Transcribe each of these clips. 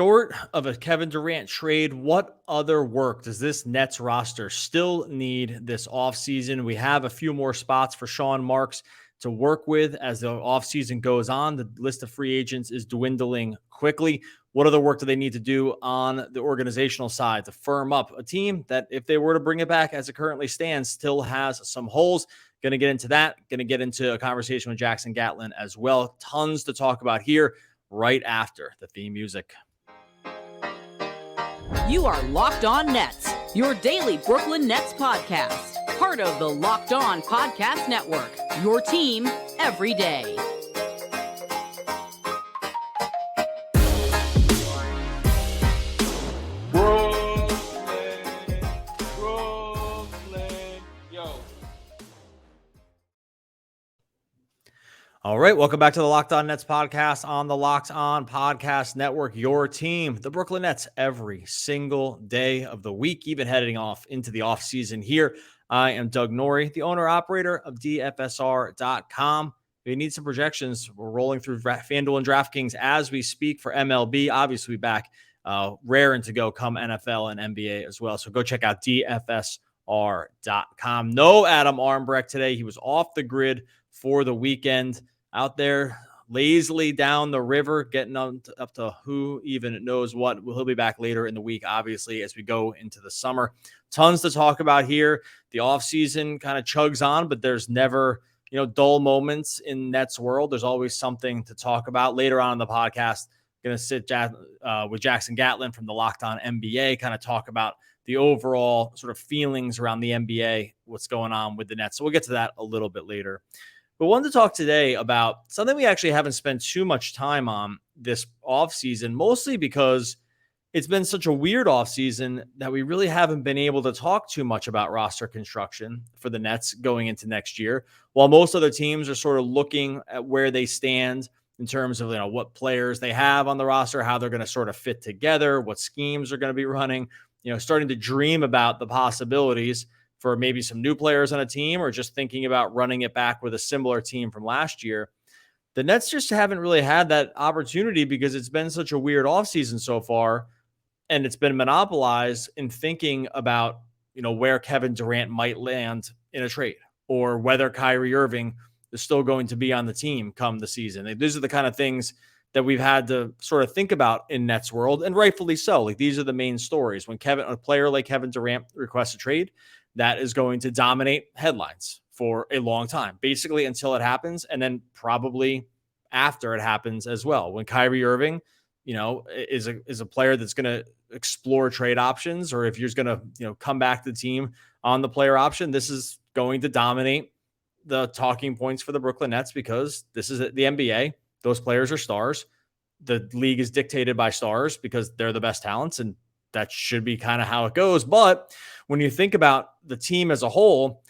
Short of a Kevin Durant trade, what other work does this Nets roster still need this offseason? We have a few more spots for Sean Marks to work with as the offseason goes on. The list of free agents is dwindling quickly. What other work do they need to do on the organizational side to firm up a team that, if they were to bring it back as it currently stands, still has some holes? Going to get into that. Going to get into a conversation with Jackson Gatlin as well. Tons to talk about here right after the theme music. You are Locked On Nets, your daily Brooklyn Nets podcast. Part of the Locked On Podcast Network, your team every day. All right, welcome back to the Locked On Nets podcast on the Locked On Podcast Network, your team, the Brooklyn Nets, every single day of the week, even heading off into the offseason here. I am Doug Norrie, the owner-operator of DFSR.com. If you need some projections, we're rolling through FanDuel and DraftKings as we speak for MLB. Obviously, back raring to go come NFL and NBA as well. So go check out DFSR.com. No Adam Armbrecht today. He was off the grid for the weekend, out there lazily down the river, getting up to who even knows what. He'll be back later in the week, obviously, as we go into the summer. Tons to talk about here. The offseason kind of chugs on, but there's never, dull moments in Nets world. There's always something to talk about. Later on in the podcast, going to sit with Jackson Gatlin from the Locked On NBA, kind of talk about the overall sort of feelings around the NBA, what's going on with the Nets. So we'll get to that a little bit later. But wanted to talk today about something we actually haven't spent too much time on this offseason, mostly because it's been such a weird offseason that we really haven't been able to talk too much about roster construction for the Nets going into next year. While most other teams are sort of looking at where they stand in terms of what players they have on the roster, how they're going to sort of fit together, what schemes are going to be running, starting to dream about the possibilities for maybe some new players on a team, or just thinking about running it back with a similar team from last year. The Nets just haven't really had that opportunity because it's been such a weird offseason so far, and it's been monopolized in thinking about, where Kevin Durant might land in a trade, or whether Kyrie Irving is still going to be on the team come the season. These are the kind of things that we've had to sort of think about in Nets world, and rightfully so. These are the main stories. When a player like Kevin Durant requests a trade, that is going to dominate headlines for a long time, basically until it happens, and then probably after it happens as well. When Kyrie Irving, is a player that's going to explore trade options, or if you're going to, come back to the team on the player option, this is going to dominate the talking points for the Brooklyn Nets, because this is the NBA. Those players are stars. The league is dictated by stars because they're the best talents, and that should be kind of how it goes. But when you think about the team as a whole,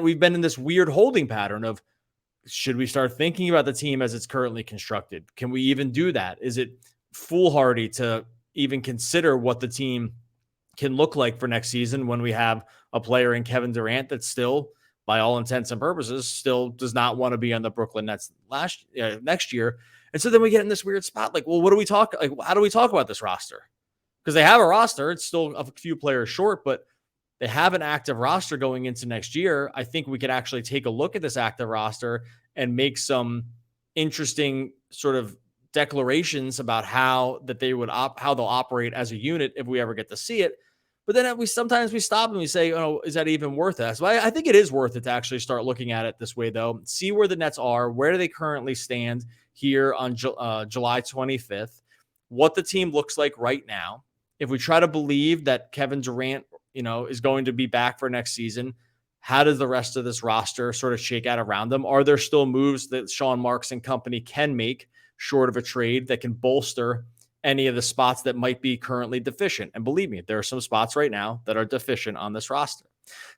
we've been in this weird holding pattern of, should we start thinking about the team as it's currently constructed? Can we even do that? Is it foolhardy to even consider what the team can look like for next season when we have a player in Kevin Durant that still, by all intents and purposes, still does not want to be on the Brooklyn Nets next year? And so then we get in this weird spot. How do we talk about this roster? Because they have a roster. It's still a few players short, but they have an active roster going into next year. I think we could actually take a look at this active roster and make some interesting sort of declarations about how they'll operate as a unit if we ever get to see it. But then sometimes we stop and we say, is that even worth it? So I think it is worth it to actually start looking at it this way, though. See where the Nets are. Where do they currently stand here on July 25th? What the team looks like right now. If we try to believe that Kevin Durant, is going to be back for next season, how does the rest of this roster sort of shake out around them? Are there still moves that Sean Marks and company can make short of a trade that can bolster any of the spots that might be currently deficient? And believe me, there are some spots right now that are deficient on this roster.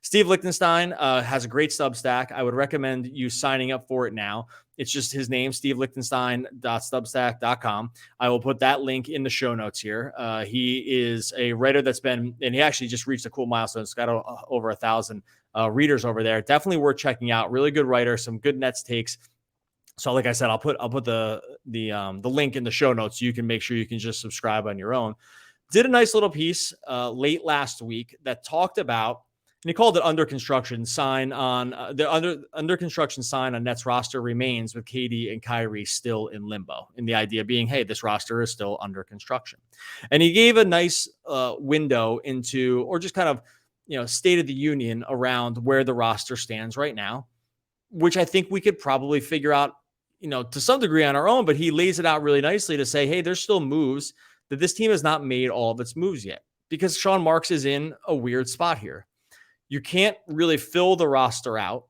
Steve Lichtenstein has a great Substack. I would recommend you signing up for it now. It's just his name, stevelichtenstein.substack.com. I will put that link in the show notes here. He is a writer and he actually just reached a cool milestone. It's got over 1,000 readers over there. Definitely worth checking out. Really good writer, some good Nets takes. So like I said, I'll put the link in the show notes so you can make sure you can just subscribe on your own. Did a nice little piece late last week that talked about, and he called it under construction sign on the under construction sign on Nets roster remains with KD and Kyrie still in limbo. And the idea being, hey, this roster is still under construction. And he gave a nice window into, or just kind of, state of the union around where the roster stands right now, which I think we could probably figure out, to some degree on our own, but he lays it out really nicely to say, hey, there's still moves that this team has not made all of its moves yet, because Sean Marks is in a weird spot here. You can't really fill the roster out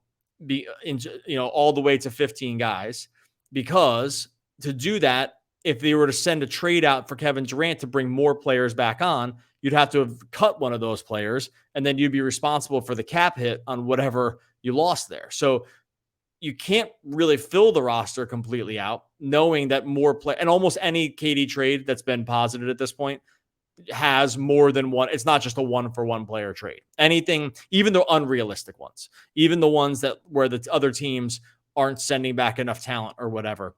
all the way to 15 guys, because to do that, if they were to send a trade out for Kevin Durant to bring more players back on, you'd have to have cut one of those players, and then you'd be responsible for the cap hit on whatever you lost there. So you can't really fill the roster completely out, knowing that more play, and almost any KD trade that's been posited at this point has more than one. It's not just a 1-for-1 player trade. Anything, even the unrealistic ones, even the ones that where the other teams aren't sending back enough talent or whatever,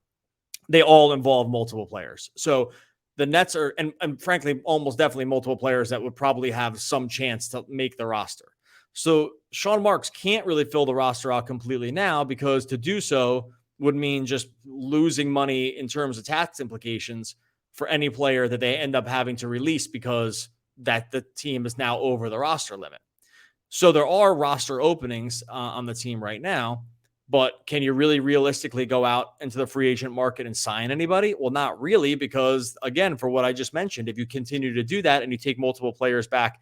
they all involve multiple players. So the Nets are, and frankly, almost definitely multiple players that would probably have some chance to make the roster. So Sean Marks can't really fill the roster out completely now, because to do so would mean just losing money in terms of tax implications for any player that they end up having to release, because that the team is now over the roster limit. So there are roster openings on the team right now, but can you really realistically go out into the free agent market and sign anybody? Well, not really, because again, for what I just mentioned, if you continue to do that and you take multiple players back,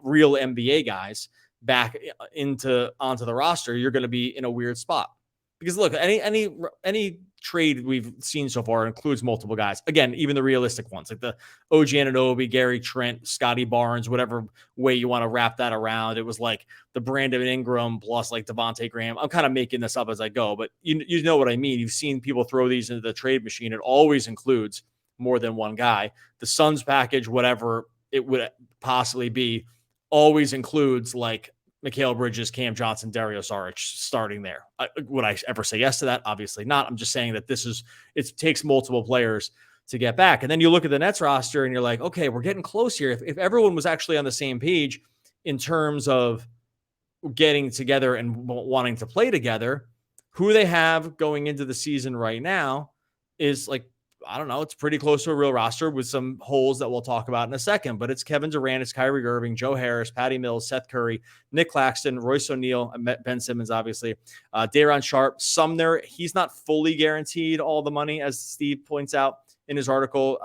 real NBA guys back onto the roster, you're going to be in a weird spot. Because look, any trade we've seen so far includes multiple guys. Again, even the realistic ones, like the OG Anunoby, Gary Trent, Scotty Barnes, whatever way you want to wrap that around. It was like the Brandon Ingram plus like Devontae Graham. I'm kind of making this up as I go, but you know what I mean. You've seen people throw these into the trade machine. It always includes more than one guy. The Suns package, whatever it would possibly be, always includes like Mikal Bridges, Cam Johnson, Dario Saric starting there. Would I ever say yes to that? Obviously not. I'm just saying that it takes multiple players to get back. And then you look at the Nets roster and you're like, okay, we're getting close here. If everyone was actually on the same page in terms of getting together and wanting to play together, who they have going into the season right now is like, I don't know, it's pretty close to a real roster with some holes that we'll talk about in a second, but it's Kevin Durant, it's Kyrie Irving, Joe Harris, Patty Mills, Seth Curry, Nick Claxton, Royce O'Neal, Ben Simmons, obviously, Day'Ron Sharpe, Sumner. He's not fully guaranteed all the money, as Steve points out in his article.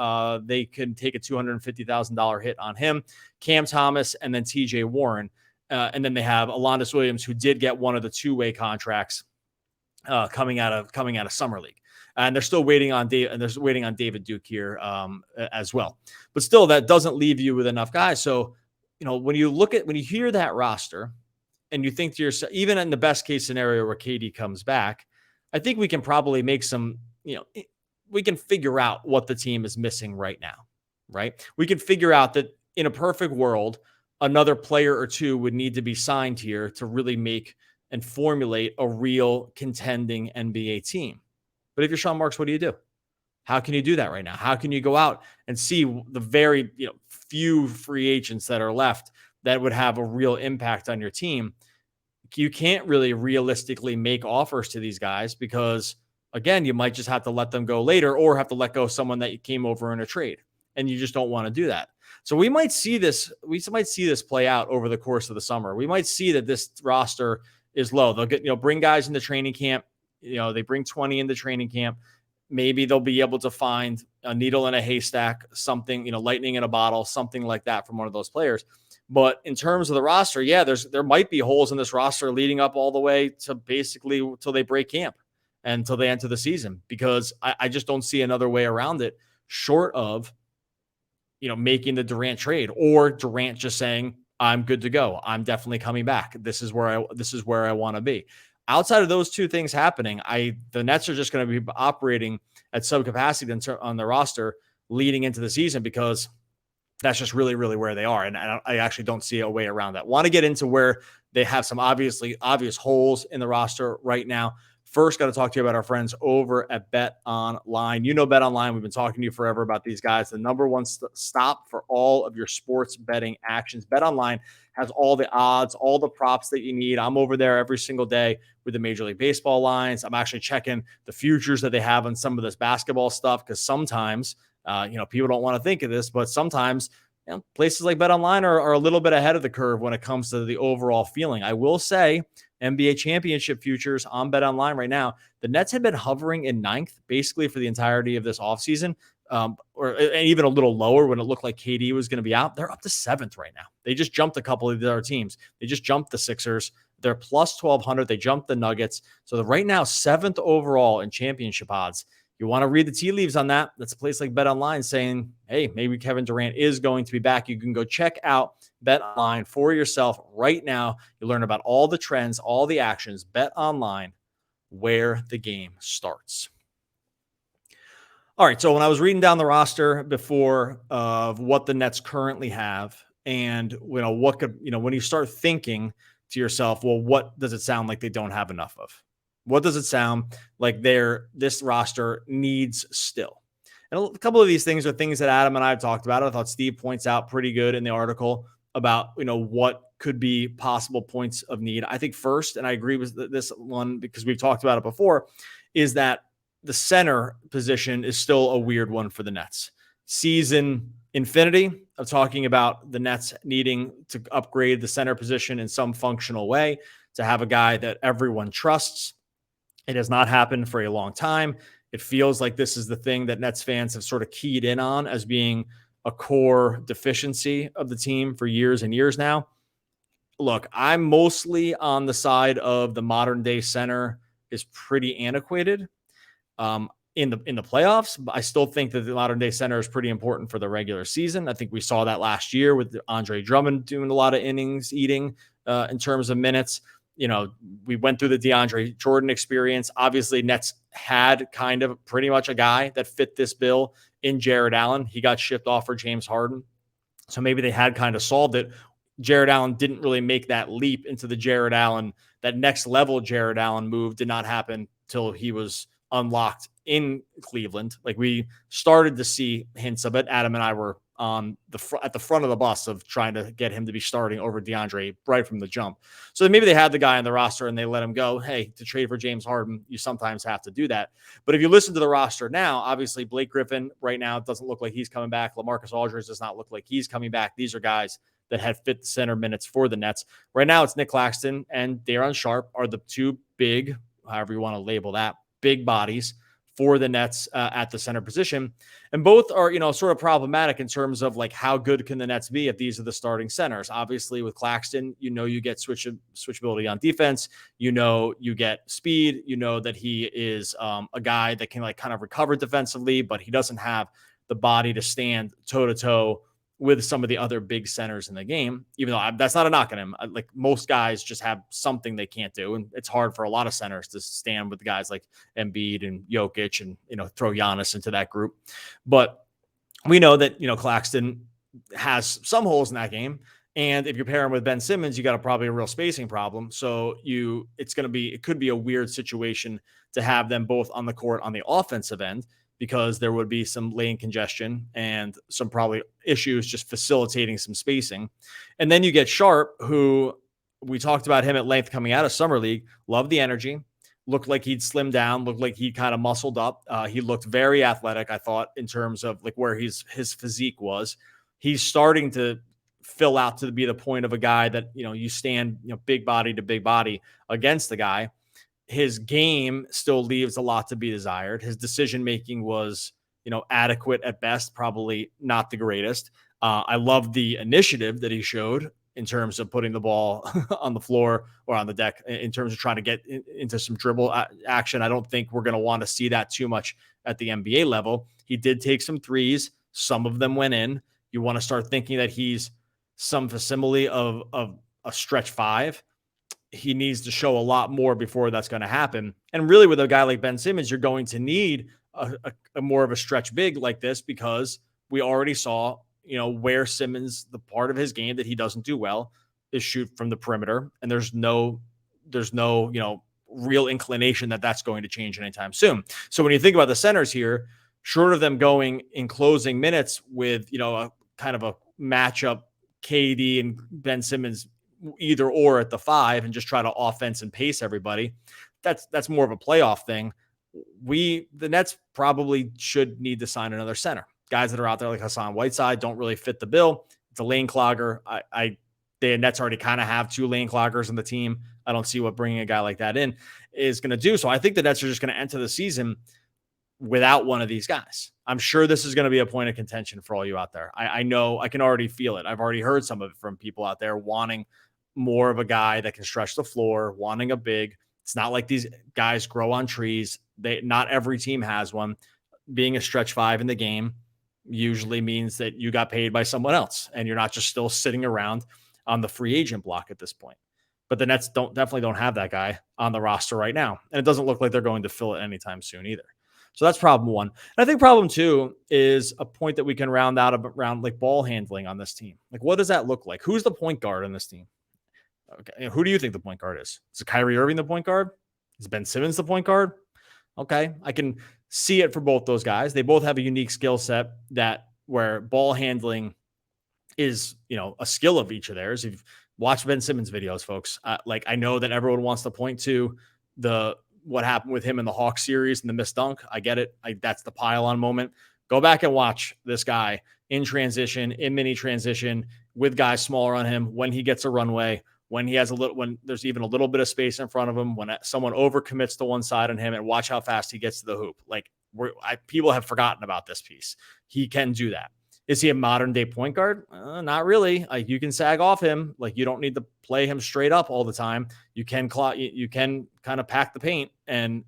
They can take a $250,000 hit on him, Cam Thomas, and then TJ Warren. And then they have Alondas Williams, who did get one of the two-way contracts coming out of Summer League. And they're still waiting on David Duke here as well. But still, that doesn't leave you with enough guys. So, when you hear that roster and you think to yourself, even in the best case scenario where KD comes back, I think we can probably make some, we can figure out what the team is missing right now, right? We can figure out that in a perfect world, another player or two would need to be signed here to really make and formulate a real contending NBA team. But if you're Sean Marks, what do you do? How can you do that right now? How can you go out and see the very few free agents that are left that would have a real impact on your team? You can't really realistically make offers to these guys because, again, you might just have to let them go later or have to let go of someone that you came over in a trade, and you just don't want to do that. So we might see this. We might see this play out over the course of the summer. We might see that this roster is low. They'll get bring guys into training camp. They bring 20 into training camp. Maybe they'll be able to find a needle in a haystack, something, lightning in a bottle, something like that from one of those players. But in terms of the roster, yeah, there might be holes in this roster leading up all the way to basically till they break camp and until they enter the season, because I just don't see another way around it short of, making the Durant trade or Durant just saying, I'm good to go. I'm definitely coming back. This is where I want to be. Outside of those two things happening, the Nets are just going to be operating at subcapacity on the roster leading into the season, because that's just really, really where they are. And I actually don't see a way around that. Want to get into where they have some obvious holes in the roster right now. first got to talk to you about our friends over at Bet Online. You know Bet Online. We've been talking to you forever about these guys. The number one stop for all of your sports betting actions. Bet Online has all the odds, all the props that you need. I'm over there every single day with the Major League Baseball lines. I'm actually checking the futures that they have on some of this basketball stuff because sometimes, people don't want to think of this, but sometimes places like Bet Online are a little bit ahead of the curve when it comes to the overall feeling. I will say NBA championship futures on Bet Online right now, the Nets had been hovering in ninth basically for the entirety of this offseason, or even a little lower when it looked like KD was going to be out. They're up to seventh right now. They just jumped a couple of the other teams. They just jumped the Sixers. They're plus 1,200. They jumped the Nuggets. So right now, seventh overall in championship odds. You want to read the tea leaves on that. That's a place like Bet Online saying, hey, maybe Kevin Durant is going to be back. You can go check out Bet Online for yourself right now. You learn about all the trends, all the actions. Bet Online, where the game starts. All right, so when I was reading down the roster before of what the Nets currently have, and what could, when you start thinking to yourself, well, what does it sound like they don't have enough of? What does it sound like this roster needs still? And a couple of these things are things that Adam and I have talked about. I thought Steve points out pretty good in the article about, what could be possible points of need. I think first, and I agree with this one because we've talked about it before, is that the center position is still a weird one for the Nets. Season infinity of talking about the Nets needing to upgrade the center position in some functional way to have a guy that everyone trusts. It has not happened for a long time. It feels like this is the thing that Nets fans have sort of keyed in on as being a core deficiency of the team for years and years now. Look, I'm mostly on the side of the modern day center is pretty antiquated. In the playoffs, but I still think that the modern day center is pretty important for the regular season. I think we saw that last year with Andre Drummond doing a lot of innings eating in terms of minutes. We went through the DeAndre Jordan experience. Obviously, Nets had kind of pretty much a guy that fit this bill in Jared Allen. He got shipped off for James Harden. So maybe they had kind of solved it. Jared Allen didn't really make that leap into the Jared Allen, that next level Jared Allen move did not happen till he was unlocked in Cleveland. Like we started to see hints of it. Adam and I were on at the front of the bus of trying to get him to be starting over DeAndre right from the jump. So maybe they had the guy on the roster and they let him go. Hey, to trade for James Harden, you sometimes have to do that. But if you listen to the roster now, obviously Blake Griffin right now doesn't look like he's coming back. LaMarcus Aldridge does not look like he's coming back. These are guys that had fit the center minutes for the Nets. Right now it's Nick Claxton and Daron Sharp are the two big, however you want to label that, big bodies for the Nets at the center position. And both are, sort of problematic in terms of like how good can the Nets be if these are the starting centers. Obviously with Claxton, you get switchability on defense, you get speed, that he is a guy that can like kind of recover defensively, but he doesn't have the body to stand toe to toe with some of the other big centers in the game, even though that's not a knock on him. Like most guys just have something they can't do. And it's hard for a lot of centers to stand with guys like Embiid and Jokic and, throw Giannis into that group. But we know that, Claxton has some holes in that game. And if you pair him with Ben Simmons, you got probably a real spacing problem. So it could be a weird situation to have them both on the court on the offensive end, because there would be some lane congestion and some probably issues just facilitating some spacing. And then you get Sharp, who we talked about him at length coming out of Summer League, loved the energy, looked like he'd slimmed down, looked like he kind of muscled up. He looked very athletic, I thought, in terms of like where his physique was. He's starting to fill out to be the point of a guy that, you stand, big body to big body against the guy. His game still leaves a lot to be desired. His decision-making was, adequate at best, probably not the greatest. I love the initiative that he showed in terms of putting the ball on the floor or on the deck in terms of trying to get into some dribble action. I don't think we're going to want to see that too much at the NBA level. He did take some threes. Some of them went in. You want to start thinking that he's some facsimile of a stretch five. He needs to show a lot more before that's going to happen. And really with a guy like Ben Simmons, you're going to need a more of a stretch big like this, because we already saw, where Simmons, the part of his game that he doesn't do well is shoot from the perimeter. And there's no, real inclination that that's going to change anytime soon. So when you think about the centers here, short of them going in closing minutes with, a kind of a matchup, KD and Ben Simmons, either or at the 5, and just try to offense and pace everybody, that's more of a playoff thing. The Nets probably should need to sign another center. Guys that are out there like Hassan Whiteside don't really fit the bill. It's a lane clogger. The Nets already kind of have 2 lane cloggers on the team. I don't see what bringing a guy like that in is going to do. So I think the Nets are just going to enter the season without one of these guys. I'm sure this is going to be a point of contention for all you out there. I know, I can already feel it. I've already heard some of it from people out there wanting more of a guy that can stretch the floor, wanting a big. It's not like these guys grow on trees. Not every team has one. Being a stretch 5 in the game usually means that you got paid by someone else and you're not just still sitting around on the free agent block at this point. But the Nets definitely don't have that guy on the roster right now. And it doesn't look like they're going to fill it anytime soon either. So that's problem 1. And I think problem 2 is a point that we can round out around like ball handling on this team. Like, what does that look like? Who's the point guard on this team? Okay. Who do you think the point guard is? Is Kyrie Irving the point guard? Is Ben Simmons the point guard? Okay. I can see it for both those guys. They both have a unique skill set where ball handling is, a skill of each of theirs. If you've watched Ben Simmons videos, folks, I know that everyone wants to point to what happened with him in the Hawks series and the missed dunk. I get it. That's the pile-on moment. Go back and watch this guy in transition, in mini transition, with guys smaller on him, when he gets a runway, when there's even a little bit of space in front of him, when someone overcommits to one side on him, and watch how fast he gets to the hoop. People have forgotten about this piece. He can do that. Is he a modern day point guard? Not really. You can sag off him. You don't need to play him straight up all the time. You can kind of pack the paint and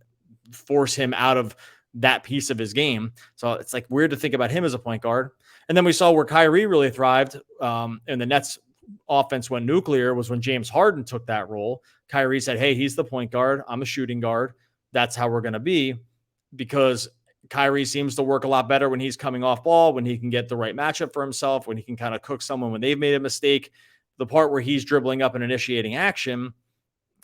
force him out of that piece of his game. So it's weird to think about him as a point guard. And then we saw where Kyrie really thrived, and the Nets offense went nuclear was when James Harden took that role. Kyrie said, hey, he's the point guard. I'm a shooting guard. That's how we're going to be, because Kyrie seems to work a lot better when he's coming off ball, when he can get the right matchup for himself, when he can kind of cook someone when they've made a mistake. The part where he's dribbling up and initiating action,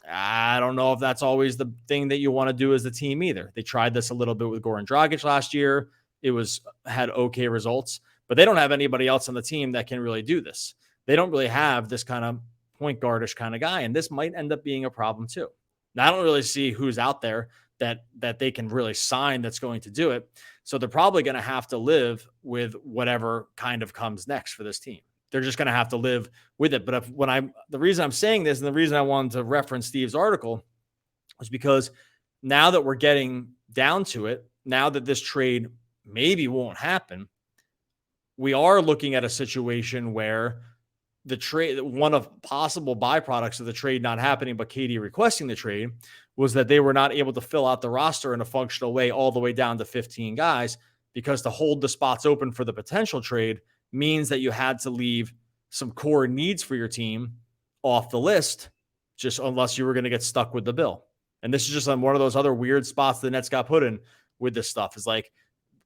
I don't know if that's always the thing that you want to do as a team either. They tried this a little bit with Goran Dragic last year. It had okay results, but they don't have anybody else on the team that can really do this. They don't really have this kind of point guardish kind of guy, and this might end up being a problem too. Now, I don't really see who's out there that they can really sign that's going to do it. So they're probably going to have to live with whatever kind of comes next for this team. They're just going to have to live with it. But the reason I'm saying this, and the reason I wanted to reference Steve's article, was because now that we're getting down to it, now that this trade maybe won't happen, we are looking at a situation where the trade, one of possible byproducts of the trade not happening, but KD requesting the trade, was that they were not able to fill out the roster in a functional way all the way down to 15 guys, because to hold the spots open for the potential trade means that you had to leave some core needs for your team off the list, just unless you were going to get stuck with the bill. And this is just on one of those other weird spots the Nets got put in with this stuff.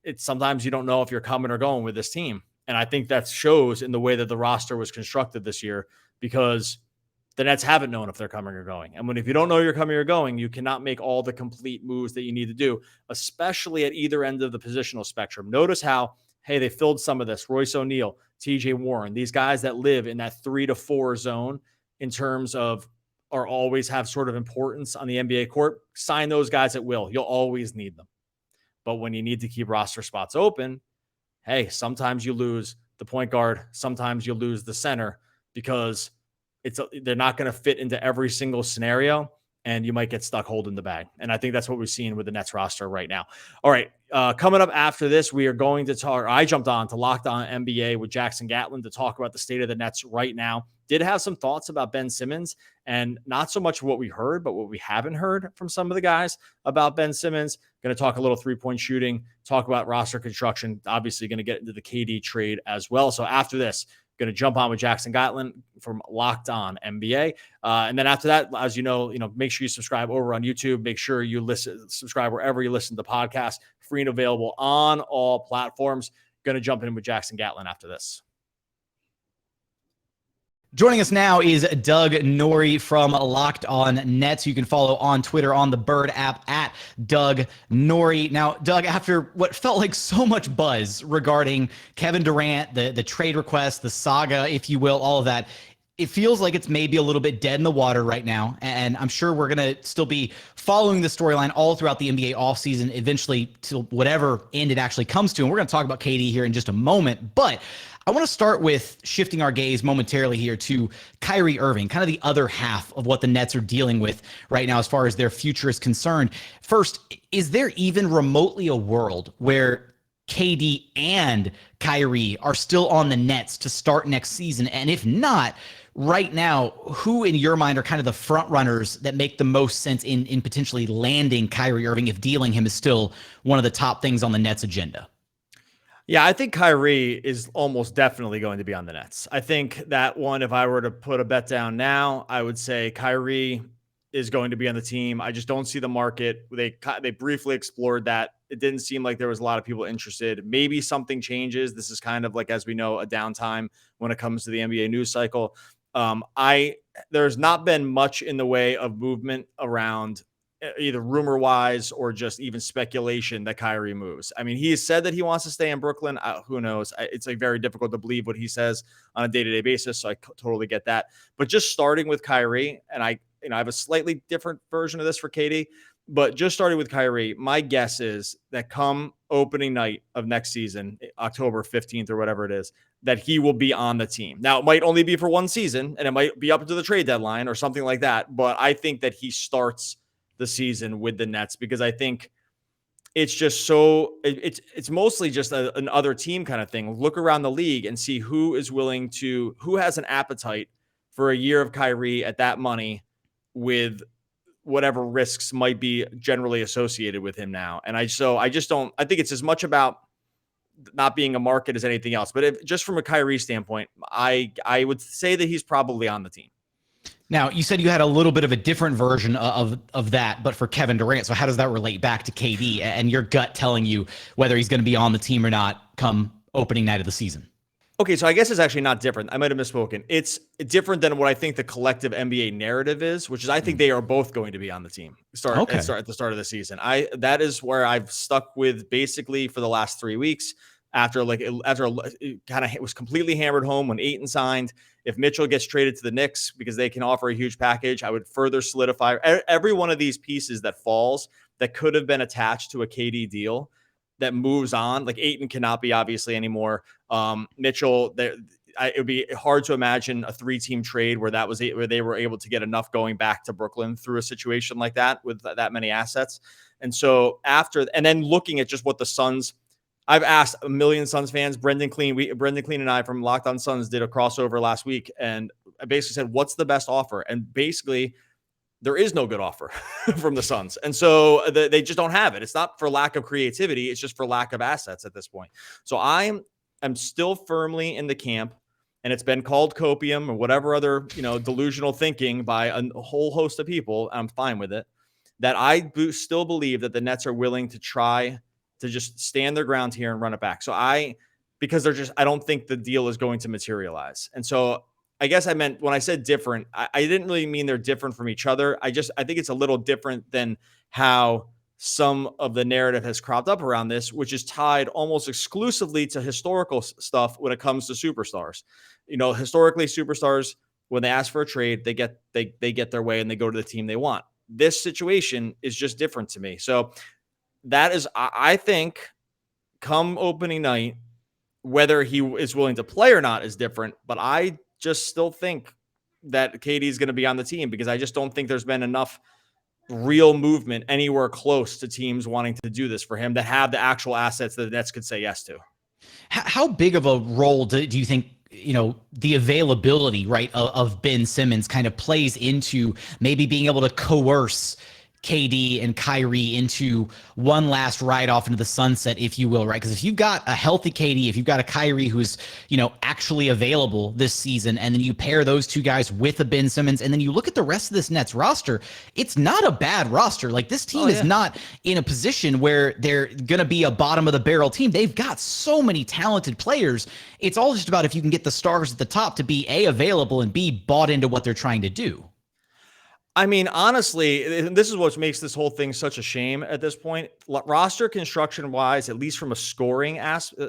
It's sometimes you don't know if you're coming or going with this team. And I think that shows in the way that the roster was constructed this year, because the Nets haven't known if they're coming or going. And if you don't know you're coming or going, you cannot make all the complete moves that you need to do, especially at either end of the positional spectrum. Notice how, hey, they filled some of this. Royce O'Neal, TJ Warren, these guys that live in that 3 to 4 zone in terms of or always have sort of importance on the NBA court, sign those guys at will. You'll always need them. But when you need to keep roster spots open, hey, sometimes you lose the point guard, sometimes you lose the center, because they're not going to fit into every single scenario, and you might get stuck holding the bag. And I think that's what we're seeing with the Nets roster right now. All right, coming up after this, we are going to talk. I jumped on to Locked On NBA with Jackson Gatlin to talk about the state of the Nets right now. Did have some thoughts about Ben Simmons, and not so much what we heard, but what we haven't heard from some of the guys about Ben Simmons. Going to talk a little 3-point shooting, talk about roster construction, obviously going to get into the KD trade as well. So after this, going to jump on with Jackson Gatlin from Locked On NBA. And then after that, as you know, make sure you subscribe over on YouTube. Make sure you subscribe wherever you listen to podcasts, free and available on all platforms. Going to jump in with Jackson Gatlin after this. Joining us now is Doug Norrie from Locked On Nets. You can follow on Twitter on the Bird app at Doug Norrie. Now, Doug, after what felt like so much buzz regarding Kevin Durant, the trade request, the saga, if you will, all of that, it feels like it's maybe a little bit dead in the water right now. And I'm sure we're going to still be following the storyline all throughout the NBA offseason, eventually to whatever end it actually comes to. And we're going to talk about KD here in just a moment. But I want to start with shifting our gaze momentarily here to Kyrie Irving, kind of the other half of what the Nets are dealing with right now as far as their future is concerned. First, is there even remotely a world where KD and Kyrie are still on the Nets to start next season? And if not, right now, who in your mind are kind of the front runners that make the most sense in potentially landing Kyrie Irving if dealing him is still one of the top things on the Nets agenda? Yeah, I think Kyrie is almost definitely going to be on the Nets. I think that one, if I were to put a bet down now, I would say Kyrie is going to be on the team. I just don't see the market. They briefly explored that. It didn't seem like there was a lot of people interested. Maybe something changes. This is kind of like, as we know, a downtime when it comes to the NBA news cycle. There's not been much in the way of movement around either rumor wise or just even speculation that Kyrie moves. I mean, he has said that he wants to stay in Brooklyn. Who knows? It's like very difficult to believe what he says on a day-to-day basis. So I totally get that. But just starting with Kyrie, and I have a slightly different version of this for KD, but just starting with Kyrie, my guess is that come opening night of next season, October 15th or whatever it is, that he will be on the team. Now, it might only be for one season and it might be up to the trade deadline or something like that. But I think that he starts the season with the Nets because I think it's just it's mostly just an other team kind of thing. Look around the league and see who has an appetite for a year of Kyrie at that money with whatever risks might be generally associated with him now. And I think it's as much about not being a market as anything else. But just from a Kyrie standpoint, I would say that he's probably on the team. Now, you said you had a little bit of a different version of that, but for Kevin Durant. So how does that relate back to KD and your gut telling you whether he's going to be on the team or not come opening night of the season? Okay, so I guess it's actually not different. I might have misspoken. It's different than what I think the collective NBA narrative is, which is I think they are both going to be on the team at the start of the season. That is where I've stuck with basically for the last 3 weeks after it kind of was completely hammered home when Ayton signed. If Mitchell gets traded to the Knicks because they can offer a huge package, I would further solidify every one of these pieces that falls that could have been attached to a KD deal that moves on. Like Ayton cannot be obviously anymore. Mitchell, it would be hard to imagine a 3-team trade where they were able to get enough going back to Brooklyn through a situation like that with that many assets. And so and then looking at just what the Suns, I've asked a million Suns fans, Brendan Clean and I from Locked On Suns did a crossover last week. And I basically said, what's the best offer? And basically there is no good offer from the Suns. And so they just don't have it. It's not for lack of creativity. It's just for lack of assets at this point. So I'm still firmly in the camp, and it's been called copium or whatever other, delusional thinking by a whole host of people. I'm fine with it, that I still believe that the Nets are willing to try to just stand their ground here and run it back. So I don't think the deal is going to materialize. And so I guess I meant when I said different, I didn't really mean they're different from each other. I think it's a little different than how some of the narrative has cropped up around this, which is tied almost exclusively to historical stuff when it comes to superstars. Historically, superstars, when they ask for a trade, they get their way and they go to the team they want. This situation is just different to me. So that is, I think, come opening night, whether he is willing to play or not is different. But I just still think that KD is going to be on the team because I just don't think there's been enough real movement anywhere close to teams wanting to do this for him that have the actual assets that the Nets could say yes to. How big of a role do you think, the availability, right, of Ben Simmons kind of plays into maybe being able to coerce KD and Kyrie into one last ride off into the sunset, if you will, right? Because if you've got a healthy KD, if you've got a Kyrie who's, actually available this season, and then you pair those two guys with a Ben Simmons, and then you look at the rest of this Nets roster, it's not a bad roster. Like, this team is not in a position where they're going to be a bottom of the barrel team. They've got so many talented players. It's all just about if you can get the stars at the top to be A, available, and B, bought into what they're trying to do. I mean, honestly, this is what makes this whole thing such a shame at this point. Roster construction wise, at least from a scoring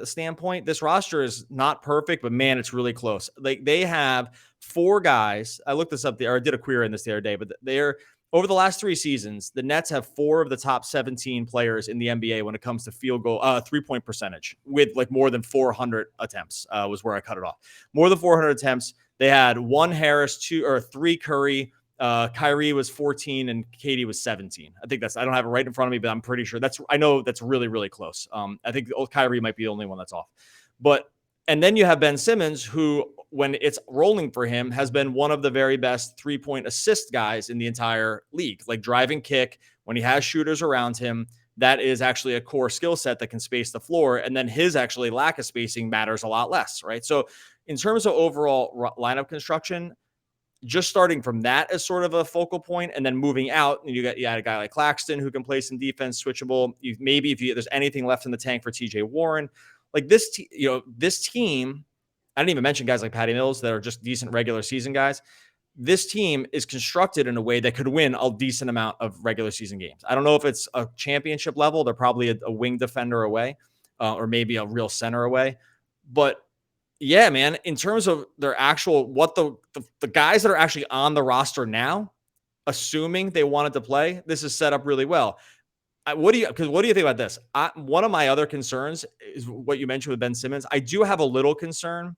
standpoint, this roster is not perfect, but man, it's really close. Like, they have 4 guys. I looked this up there. I did a query in this the other day, but they're over the last 3 seasons, the Nets have 4 of the top 17 players in the NBA when it comes to field goal, 3-point percentage, with like more than 400 attempts, was where I cut it off. More than 400 attempts. They had 1 Harris, 2 or 3 Curry. Kyrie was 14 and KD was 17. I think I don't have it right in front of me, but I'm pretty sure I know that's really, really close. I think Kyrie might be the only one that's off, and then you have Ben Simmons, who, when it's rolling for him, has been one of the very best 3-point assist guys in the entire league. Like, driving kick, when he has shooters around him, that is actually a core skill set that can space the floor. And then his actually lack of spacing matters a lot less, right? So in terms of overall lineup construction, just starting from that as sort of a focal point, and then moving out, and you got a guy like Claxton who can play some defense, switchable. Maybe if there's anything left in the tank for TJ Warren, like this team. I didn't even mention guys like Patty Mills that are just decent regular season guys. This team is constructed in a way that could win a decent amount of regular season games. I don't know if it's a championship level. They're probably a wing defender away, or maybe a real center away, but yeah, man, in terms of their actual, what the guys that are actually on the roster now, assuming they wanted to play, this is set up really well. What do you think about this? One of my other concerns is what you mentioned with Ben Simmons. I do have a little concern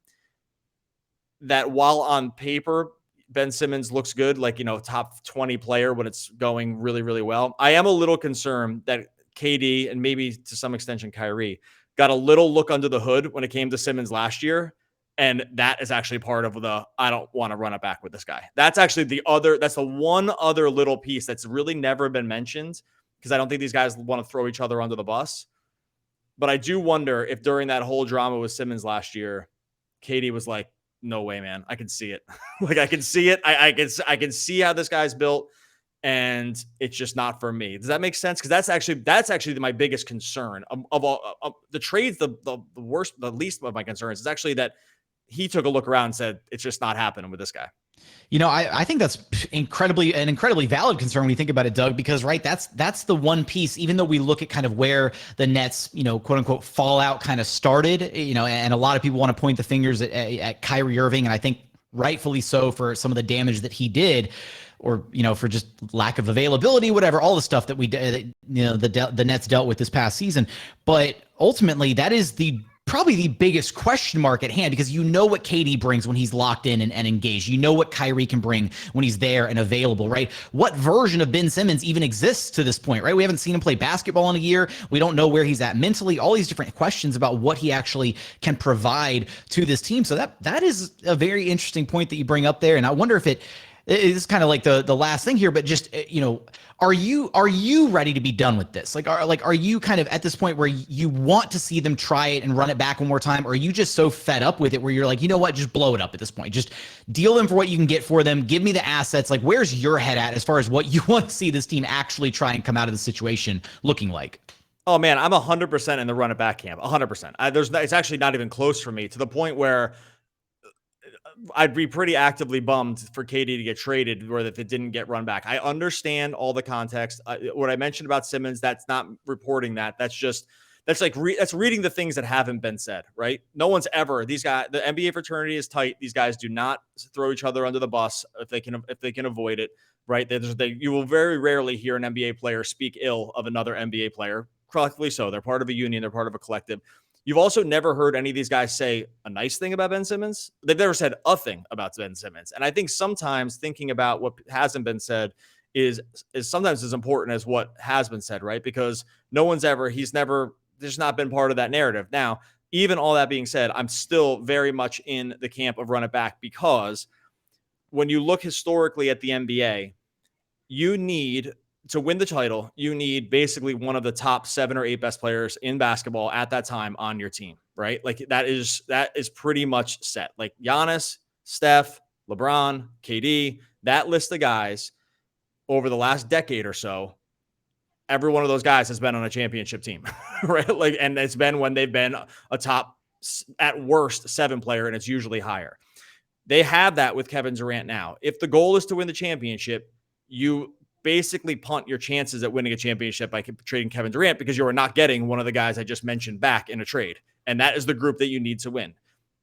that while on paper, Ben Simmons looks good, like, top 20 player when it's going really, really well, I am a little concerned that KD and maybe to some extension Kyrie got a little look under the hood when it came to Simmons last year. And that is actually part of I don't want to run it back with this guy. That's actually that's the one other little piece that's really never been mentioned, because I don't think these guys want to throw each other under the bus. But I do wonder if during that whole drama with Simmons last year, KD was like, no way, man. I can see it. Like, I can see it. I can see how this guy's built. And it's just not for me. Does that make sense? Because that's actually my biggest concern of all the trades. The least of my concerns is actually that he took a look around and said, it's just not happening with this guy. I think that's an incredibly valid concern when you think about it, Doug, because that's the one piece, even though we look at kind of where the Nets, quote unquote, fallout kind of started, and a lot of people want to point the fingers at Kyrie Irving. And I think rightfully so, for some of the damage that he did, or, for just lack of availability, whatever, all the stuff that we did, the Nets dealt with this past season. But ultimately, that is probably the biggest question mark at hand, because what KD brings when he's locked in and engaged. What Kyrie can bring when he's there and available, right? What version of Ben Simmons even exists to this point, right? We haven't seen him play basketball in a year. We don't know where he's at mentally. All these different questions about what he actually can provide to this team. So that is a very interesting point that you bring up there. And I wonder if it is kind of like the last thing here, but just, are you ready to be done with this? Are you kind of at this point where you want to see them try it and run it back one more time? Or are you just so fed up with it where you're like, you know what, just blow it up at this point. Just deal them for what you can get for them. Give me the assets. Like, where's your head at as far as what you want to see this team actually try and come out of the situation looking like? Oh man, I'm 100% in the run it back camp. 100%. It's actually not even close for me, to the point where I'd be pretty actively bummed for KD to get traded, or if it didn't get run back. I understand all the context. What I mentioned about Simmons, that's not reporting that. That's reading the things that haven't been said, right? No one's ever, these guys, the NBA fraternity is tight. These guys do not throw each other under the bus if they can avoid it, right? You will very rarely hear an NBA player speak ill of another NBA player. Collectively so. They're part of a union. They're part of a collective. You've also never heard any of these guys say a nice thing about Ben Simmons. They've never said a thing about Ben Simmons. And I think sometimes thinking about what hasn't been said is sometimes as important as what has been said, right? Because there's not been part of that narrative. Now, even all that being said, I'm still very much in the camp of run it back, because when you look historically at the NBA, you need to win the title, you need basically one of the top 7 or 8 best players in basketball at that time on your team, right? Like that is pretty much set. Like Giannis, Steph, LeBron, KD, that list of guys over the last decade or so, every one of those guys has been on a championship team, right? Like, and it's been when they've been a top, at worst, 7 player, and it's usually higher. They have that with Kevin Durant now. If the goal is to win the championship, you basically punt your chances at winning a championship by trading Kevin Durant because you are not getting one of the guys I just mentioned back in a trade. And that is the group that you need to win.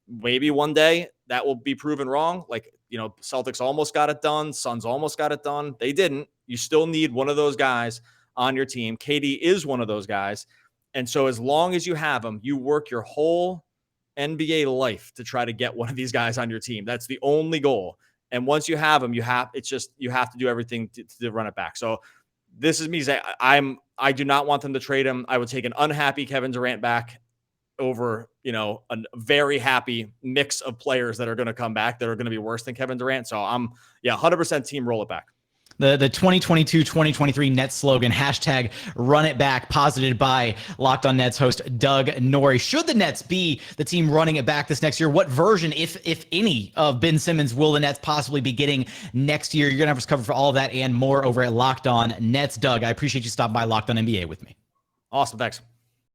Maybe one day that will be proven wrong. Like, Celtics almost got it done. Suns almost got it done. They didn't. You still need one of those guys on your team. KD is one of those guys. And so as long as you have them, you work your whole NBA life to try to get one of these guys on your team. That's the only goal. And once you have them, you have to do everything to run it back. So this is me saying I do not want them to trade him. I would take an unhappy Kevin Durant back over, a very happy mix of players that are going to come back that are going to be worse than Kevin Durant. So I'm 100% team roll it back. The 2022-2023 Nets slogan, #RunItBack, posited by Locked On Nets host Doug Norrie. Should the Nets be the team running it back this next year? What version, if any, of Ben Simmons will the Nets possibly be getting next year? You're going to have us covered for all of that and more over at Locked On Nets. Doug, I appreciate you stopping by Locked On NBA with me. Awesome. Thanks.